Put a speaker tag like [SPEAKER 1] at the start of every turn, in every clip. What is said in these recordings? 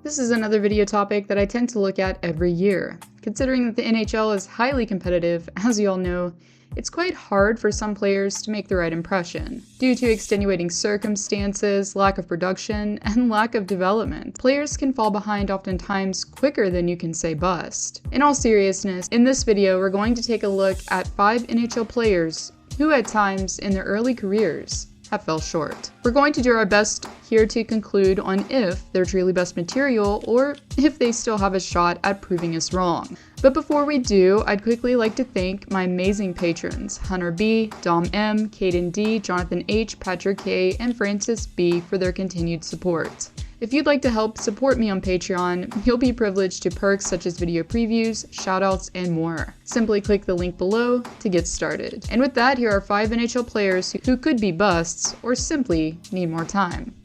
[SPEAKER 1] This is another video topic that I tend to look at every year. Considering that the NHL is highly competitive, as you all know, it's quite hard for some players to make the right impression. Due to extenuating circumstances, lack of production, and lack of development, players can fall behind oftentimes quicker than you can say bust. In all seriousness, in this video we're going to take a look at 5 NHL players who at times in their early careers have fell short. We're going to do our best here to conclude on if they're truly best material or if they still have a shot at proving us wrong. But before we do, I'd quickly like to thank my amazing patrons, Hunter B, Dom M, Caden D, Jonathan H, Patrick K, and Francis B for their continued support. If you'd like to help support me on Patreon, you'll be privileged to perks such as video previews, shoutouts, and more. Simply click the link below to get started. And with that, here are 5 NHL players who could be busts or simply need more time.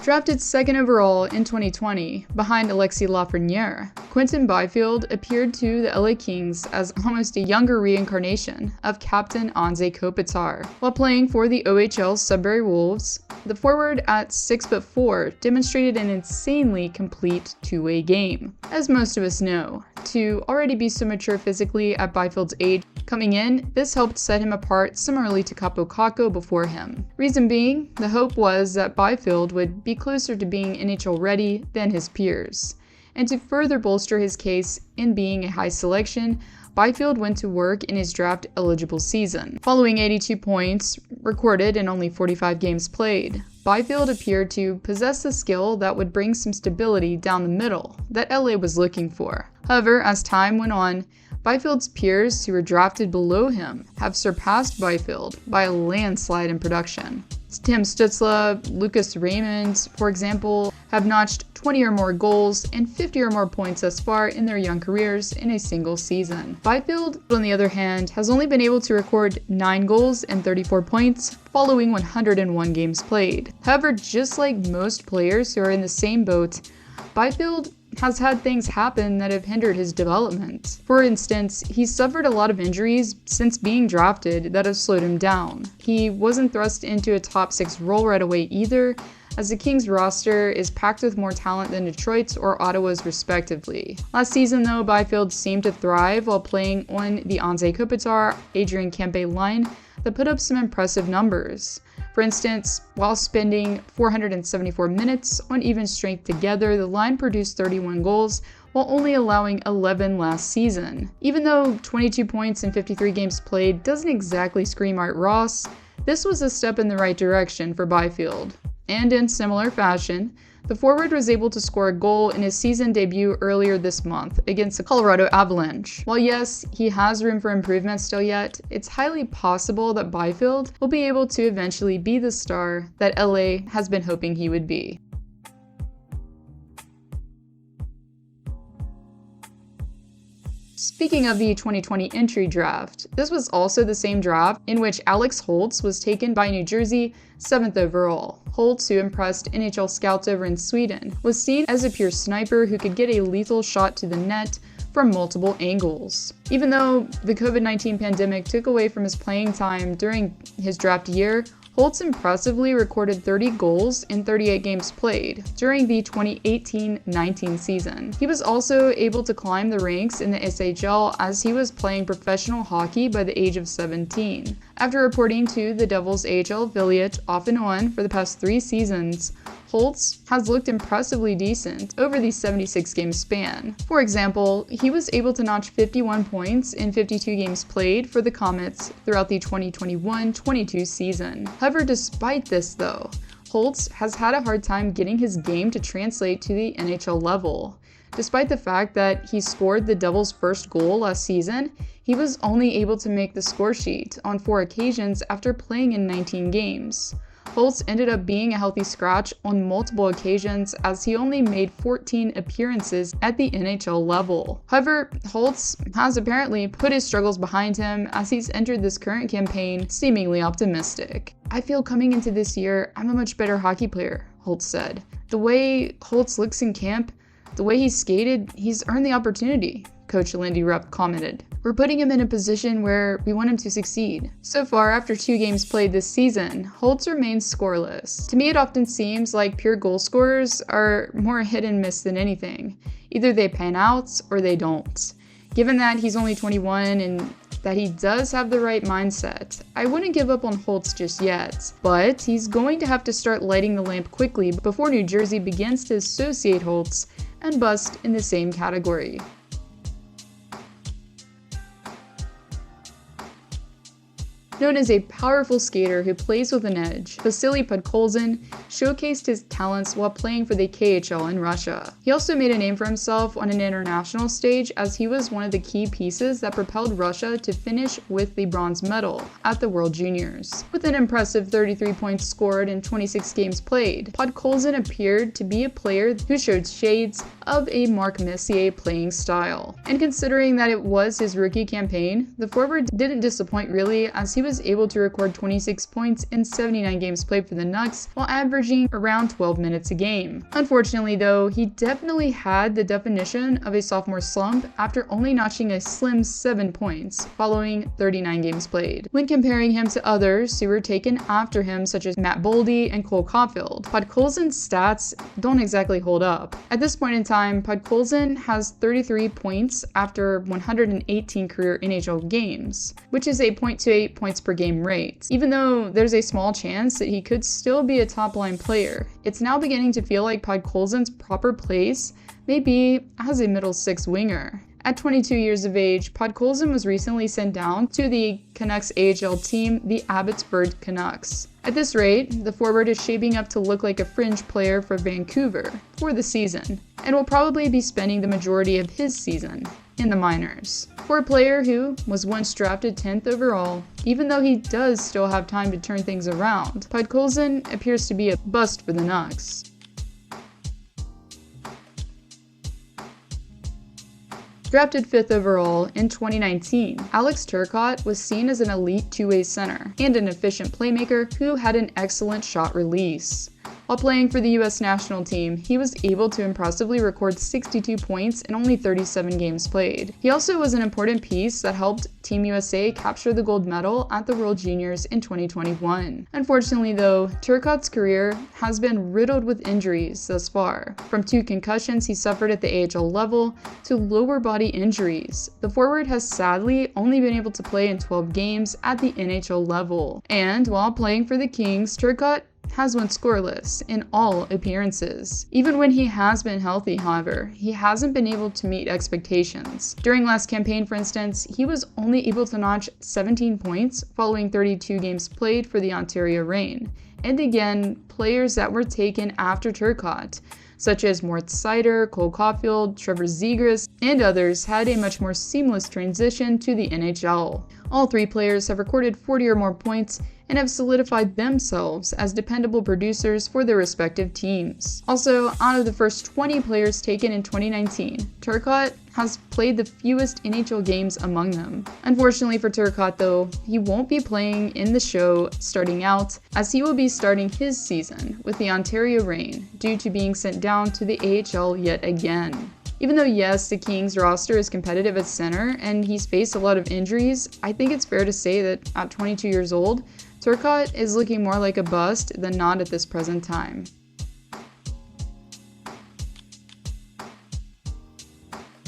[SPEAKER 1] Drafted 2nd overall in 2020, behind Alexi Lafreniere, Quinton Byfield appeared to the LA Kings as almost a younger reincarnation of Captain Anze Kopitar. While playing for the OHL Sudbury Wolves, the forward at 6'4" demonstrated an insanely complete two-way game. As most of us know, to already be so mature physically at Byfield's age, coming in, this helped set him apart similarly to Kaapo Kakko before him. Reason being, the hope was that Byfield would be closer to being NHL ready than his peers. And to further bolster his case in being a high selection, Byfield went to work in his draft-eligible season. Following 82 points recorded in only 45 games played, Byfield appeared to possess the skill that would bring some stability down the middle that LA was looking for. However, as time went on, Byfield's peers who were drafted below him have surpassed Byfield by a landslide in production. Tim Stützle, Lucas Raymond, for example, have notched 20 or more goals and 50 or more points thus far in their young careers in a single season. Byfield, on the other hand, has only been able to record 9 goals and 34 points following 101 games played. However, just like most players who are in the same boat, Byfield has had things happen that have hindered his development. For instance, he's suffered a lot of injuries since being drafted that have slowed him down. He wasn't thrust into a top 6 role right away either, as the Kings roster is packed with more talent than Detroit's or Ottawa's respectively. Last season though, Byfield seemed to thrive while playing on the Anze Kopitar, Adrian Kempe line that put up some impressive numbers. For instance, while spending 474 minutes on even strength together, the line produced 31 goals while only allowing 11 last season. Even though 22 points in 53 games played doesn't exactly scream Art Ross, this was a step in the right direction for Byfield. And in similar fashion, the forward was able to score a goal in his season debut earlier this month against the Colorado Avalanche. While yes, he has room for improvement still yet, it's highly possible that Byfield will be able to eventually be the star that LA has been hoping he would be. Speaking of the 2020 entry draft, this was also the same draft in which Alex Holtz was taken by New Jersey 7th overall. Holtz, who impressed NHL scouts over in Sweden, was seen as a pure sniper who could get a lethal shot to the net from multiple angles. Even though the COVID-19 pandemic took away from his playing time during his draft year, Holtz impressively recorded 30 goals in 38 games played during the 2018-19 season. He was also able to climb the ranks in the SHL as he was playing professional hockey by the age of 17. After reporting to the Devils AHL affiliate off and on for the past 3 seasons, Holtz has looked impressively decent over the 76-game span. For example, he was able to notch 51 points in 52 games played for the Comets throughout the 2021-22 season. However, despite this though, Holtz has had a hard time getting his game to translate to the NHL level. Despite the fact that he scored the Devils' first goal last season, he was only able to make the score sheet on 4 occasions after playing in 19 games. Holtz ended up being a healthy scratch on multiple occasions as he only made 14 appearances at the NHL level. However, Holtz has apparently put his struggles behind him as he's entered this current campaign seemingly optimistic. "I feel coming into this year, I'm a much better hockey player," Holtz said. "The way Holtz looks in camp, the way he's skated, he's earned the opportunity. coach Lindy Rupp commented. "We're putting him in a position where we want him to succeed." So far, after 2 games played this season, Holtz remains scoreless. To me, it often seems like pure goal scorers are more hit and miss than anything. Either they pan out or they don't. Given that he's only 21 and that he does have the right mindset, I wouldn't give up on Holtz just yet, but he's going to have to start lighting the lamp quickly before New Jersey begins to associate Holtz and BUSTS in the same category. Known as a powerful skater who plays with an edge, Vasily Podkolzin showcased his talents while playing for the KHL in Russia. He also made a name for himself on an international stage as he was one of the key pieces that propelled Russia to finish with the bronze medal at the World Juniors. With an impressive 33 points scored in 26 games played, Podkolzin appeared to be a player who showed shades of a Mark Messier playing style. And considering that it was his rookie campaign, the forward didn't disappoint really, as he was able to record 26 points in 79 games played for the Nucks while averaging around 12 minutes a game. Unfortunately though, he definitely had the definition of a sophomore slump after only notching a slim 7 points following 39 games played. When comparing him to others who were taken after him such as Matt Boldy and Cole Caulfield, Podkolzin's stats don't exactly hold up. At this point in time, Podkolzin has 33 points after 118 career NHL games, which is a .28 points per game rate. Even though there's a small chance that he could still be a top-line player, it's now beginning to feel like Podkolzin's proper place may be as a middle six winger. At 22 years of age, Podkolzin was recently sent down to the Canucks AHL team, the Abbotsford Canucks. At this rate, the forward is shaping up to look like a fringe player for Vancouver for the season, and will probably be spending the majority of his season in the minors. For a player who was once drafted 10th overall, even though he does still have time to turn things around, Podkolzin appears to be a bust for the Nucks. Drafted 5th overall in 2019, Alex Turcotte was seen as an elite two-way center and an efficient playmaker who had an excellent shot release. While playing for the US national team, he was able to impressively record 62 points in only 37 games played. He also was an important piece that helped Team USA capture the gold medal at the World Juniors in 2021. Unfortunately though, Turcotte's career has been riddled with injuries thus far. From 2 concussions he suffered at the AHL level to lower body injuries, the forward has sadly only been able to play in 12 games at the NHL level. And while playing for the Kings, Turcotte has went scoreless in all appearances. Even when he has been healthy, however, he hasn't been able to meet expectations. During last campaign, for instance, he was only able to notch 17 points following 32 games played for the Ontario Reign. And again, players that were taken after Turcotte, such as Moritz Seider, Cole Caulfield, Trevor Zegras, and others, had a much more seamless transition to the NHL. All 3 players have recorded 40 or more points and have solidified themselves as dependable producers for their respective teams. Also, out of the first 20 players taken in 2019, Turcotte has played the fewest NHL games among them. Unfortunately for Turcotte though, he won't be playing in the show starting out, as he will be starting his season with the Ontario Reign due to being sent down to the AHL yet again. Even though yes, the Kings roster is competitive at center and he's faced a lot of injuries, I think it's fair to say that at 22 years old, Turcotte is looking more like a bust than not at this present time.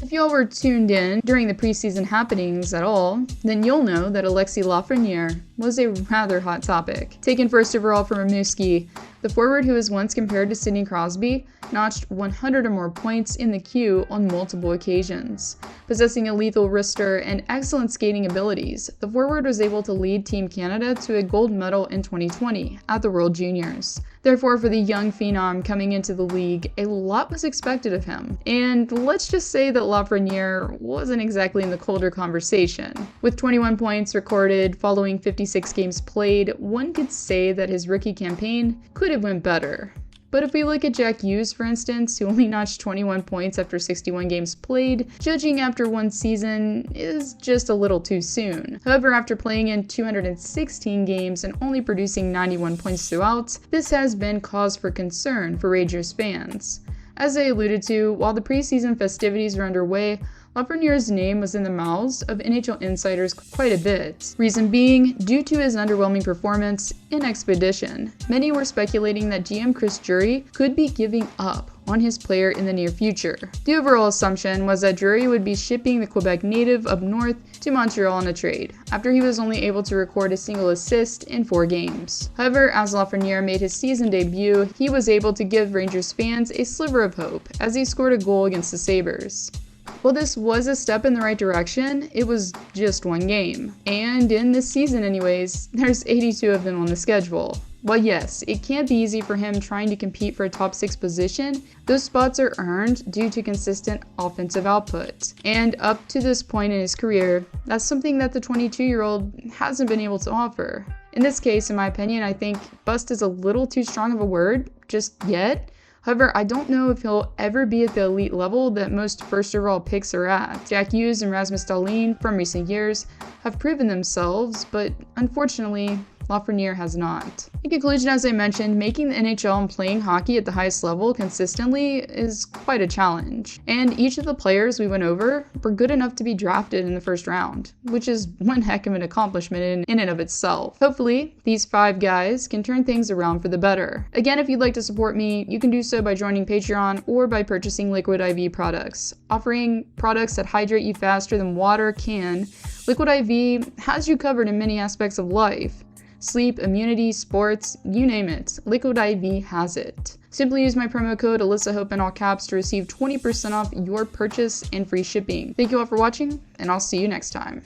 [SPEAKER 1] If y'all were tuned in during the preseason happenings at all, then you'll know that Alexi Lafreniere was a rather hot topic. Taken 1st overall from Rimouski, the forward who was once compared to Sidney Crosby notched 100 or more points in the queue on multiple occasions. Possessing a lethal wrister and excellent skating abilities, the forward was able to lead Team Canada to a gold medal in 2020 at the World Juniors. Therefore, for the young phenom coming into the league, a lot was expected of him. And let's just say that Lafreniere wasn't exactly in the colder conversation. With 21 points recorded following 56 games played, one could say that his rookie campaign could have went better. But if we look at Jack Hughes, for instance, who only notched 21 points after 61 games played, judging after one season is just a little too soon. However, after playing in 216 games and only producing 91 points throughout, this has been cause for concern for Rangers fans. As I alluded to, while the preseason festivities are underway, Lafreniere's name was in the mouths of NHL insiders quite a bit. Reason being, due to his underwhelming performance in Expedition, many were speculating that GM Chris Drury could be giving up on his player in the near future. The overall assumption was that Drury would be shipping the Quebec native up north to Montreal in a trade, after he was only able to record a single assist in 4 games. However, as Lafreniere made his season debut, he was able to give Rangers fans a sliver of hope as he scored a goal against the Sabres. While this was a step in the right direction, it was just 1 game. And in this season anyways, there's 82 of them on the schedule. While yes, it can't be easy for him trying to compete for a top 6 position, those spots are earned due to consistent offensive output. And up to this point in his career, that's something that the 22-year-old hasn't been able to offer. In this case, in my opinion, I think bust is a little too strong of a word just yet. However, I don't know if he'll ever be at the elite level that most first overall picks are at. Jack Hughes and Rasmus Dahlin from recent years have proven themselves, but unfortunately, Lafreniere has not. In conclusion, as I mentioned, making the NHL and playing hockey at the highest level consistently is quite a challenge. And each of the players we went over were good enough to be drafted in the first round, which is one heck of an accomplishment in and of itself. Hopefully, these 5 guys can turn things around for the better. Again, if you'd like to support me, you can do so by joining Patreon or by purchasing Liquid IV products. Offering products that hydrate you faster than water can, Liquid IV has you covered in many aspects of life. Sleep, immunity, sports, you name it, Liquid IV has it. Simply use my promo code AlyssaHope in all caps to receive 20% off your purchase and free shipping. Thank you all for watching, and I'll see you next time.